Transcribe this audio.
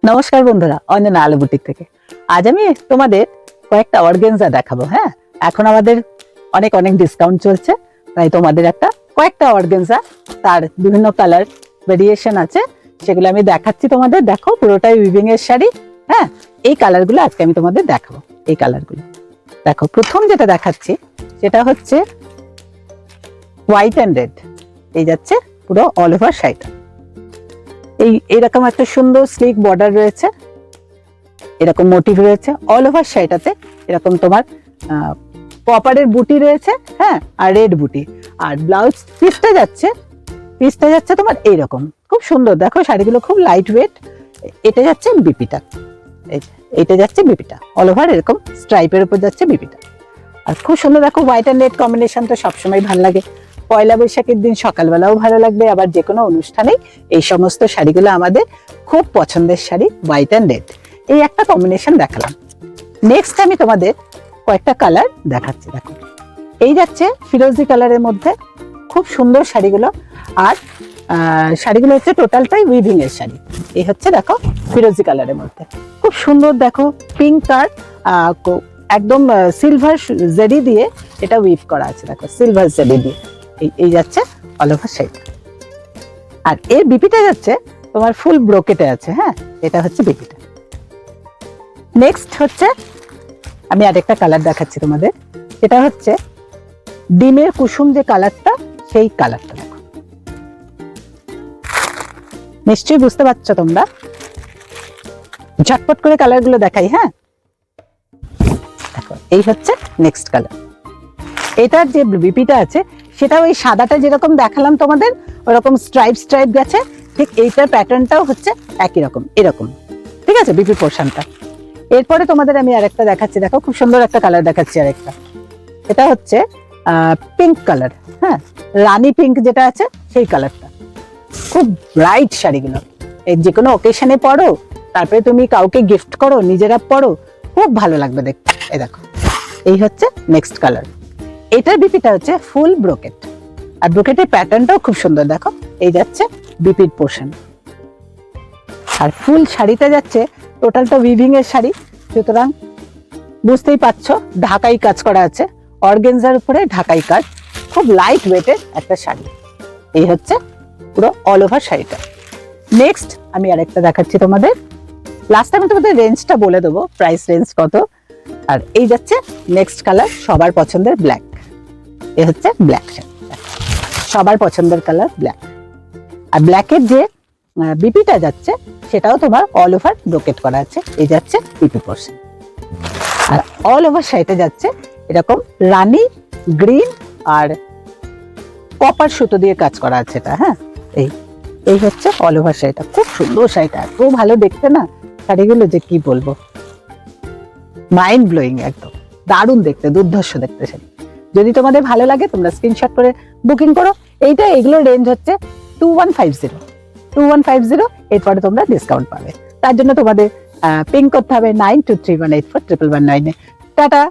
নমস্কার বন্ধুরা, অঞ্জনা আলু বুটিক থেকে আজ আমি তোমাদের কয়েকটা অর্গানজা দেখাবো। হ্যাঁ, এখন আমাদের অনেক অনেক ডিসকাউন্ট চলছে, তাই তোমাদের কয়েকটা অর্গানজা, তার বিভিন্ন কালার ভেরিয়েশন আছে, সেগুলো আমি দেখাচ্ছি তোমাদের। দেখো, পুরোটাই উইভিং এর শাড়ি। হ্যাঁ, এই কালারগুলো আজকে আমি তোমাদের দেখাবো। এই কালারগুলো দেখো, প্রথম যেটা দেখাচ্ছি সেটা হচ্ছে হোয়াইট অ্যান্ড রেড। এই যাচ্ছে পুরো অল ওভার শাড়িটা। এরকম একটা সুন্দর স্লিক বর্ডার রয়েছে, এরকম মোটিভ রয়েছে অল ওভার শাড়িটাতে। এরকম তোমার কপারের বুটি রয়েছে, হ্যাঁ, আর রেড বুটি। আর ব্লাউজ পিসটা যাচ্ছে তোমার এইরকম, খুব সুন্দর। দেখো, শাড়িগুলো খুব লাইট ওয়েট। এটা যাচ্ছে বিপিটা, এটা যাচ্ছে বিপিটা অল ওভার, এরকম স্ট্রাইপের উপর যাচ্ছে বিপিটা। আর খুব সুন্দর। দেখো, হোয়াইট অ্যান্ড রেড কম্বিনেশন তো সবসময় ভালো লাগে। পয়লা বৈশাখের দিন সকালবেলাও ভালো লাগবে, আবার যে কোনো অনুষ্ঠানেই এই সমস্ত শাড়িগুলো আমাদের খুব পছন্দের শাড়ি। হোয়াইট অ্যান্ড রেড, এই একটা কম্বিনেশন দেখালাম। নেক্সট আমি তোমাদের কয়েকটা কালার দেখাচ্ছি। দেখো, এই যাচ্ছে ফিরোজি কালারের মধ্যে, খুব সুন্দর শাড়িগুলো। আর শাড়িগুলো হচ্ছে টোটালটাই উইভিং এর শাড়ি। এই হচ্ছে দেখো ফিরোজি কালারের মধ্যে খুব সুন্দর। দেখো, পিঙ্ক আর একদম সিলভার জেডি দিয়ে এটা উইভ করা আছে। দেখো, সিলভার জেডি দিয়ে এই যাচ্ছে অল ওভার শাড়ি। আর এর বিপিটা যাচ্ছে তোমার ফুল ব্রোকেটে আছে। হ্যাঁ, এটা হচ্ছে বিপিটা। নেক্সট হচ্ছে আমি আরেকটা কালার দেখাচ্ছি তোমাদের, এটা হচ্ছে ডিমের কুসুম যে কালারটা, সেই কালারটা। দেখো, নিশ্চয়ই বুঝতে পারছো তোমরা। ঝটপট করে কালারগুলো দেখাই। হ্যাঁ, দেখো, এই হচ্ছে নেক্সট কালার। এটার যে বিপিটা আছে সেটা ওই সাদাটা যেরকম দেখালাম তোমাদের, ওরকম স্ট্রাইপ গেছে। ঠিক এইটার প্যাটার্নটাও হচ্ছে একই রকম, এরকম। ঠিক আছে, বিপি পোর্শনটা। এরপরে তোমাদের আমি আরেকটা দেখাচ্ছি। দেখো, খুব সুন্দর একটা কালার দেখাচ্ছি আরেকটা। এটা হচ্ছে পিঙ্ক কালার। হ্যাঁ, রানী পিঙ্ক যেটা আছে সেই কালারটা। খুব ব্রাইট শাড়িগুলো, যে কোনো ওকেশনে পরো, তারপরে তুমি কাউকে গিফট করো, নিজেরা পরো, খুব ভালো লাগবে দেখতে। এই দেখো, এই হচ্ছে নেক্সট কালার। এটার বিপিটা হচ্ছে ফুল ব্রোকেট, আর ব্রোকেটের প্যাটার্নটাও খুব সুন্দর। দেখো, এই যাচ্ছে বিপির পোর্শন। আর ফুল শাড়িটা যাচ্ছে টোটালটা উইভিং এর শাড়ি, সুতরাং বুঝতেই পারছো ঢাকাই কাজ করা আছে, অর্গানজার উপরে ঢাকাই কাজ, খুব লাইট ওয়েটের একটা শাড়ি। এই হচ্ছে পুরো অল ওভার শাড়িটা। নেক্সট আমি আরেকটা দেখাচ্ছি তোমাদের। লাস্ট আমি তোমাদের রেঞ্জটা বলে দেবো, প্রাইস রেঞ্জ কত। আর এই যাচ্ছে নেক্সট কালার, সবার পছন্দের ব্ল্যাক। এ হচ্ছে ব্ল্যাক শাড়ি, সবার পছন্দের কালার ব্ল্যাক। আর ব্ল্যাকের যে বিপিটা যাচ্ছে সেটাও তোমার অল ওভার ব্রোকেট করা আছে। এই যাচ্ছে বিপি পোর্শন। আর অল ওভার শাড়িটা যাচ্ছে এরকম রানী গ্রিন আর কপার সুতো দিয়ে কাজ করা আছে এটা। হ্যাঁ, এই হচ্ছে অল ওভার শাড়িটা। খুব সুন্দর শাড়িটা, এত ভালো দেখতে না শাড়িগুলো, যে কি বলবো, মাইন্ড ব্লোয়িং, একদম দারুণ দেখতে, দুর্ধর্ষ দেখতে শাড়ি। যদি তোমাদের ভালো লাগে তোমরা স্ক্রিনশট করে বুকিং করো। এগুলোর রেঞ্জ হচ্ছে 2150। এরপরে তোমরা ডিসকাউন্ট পাবে। তার জন্য তোমাদের পিং করতে হবে 9231841119 টাটা।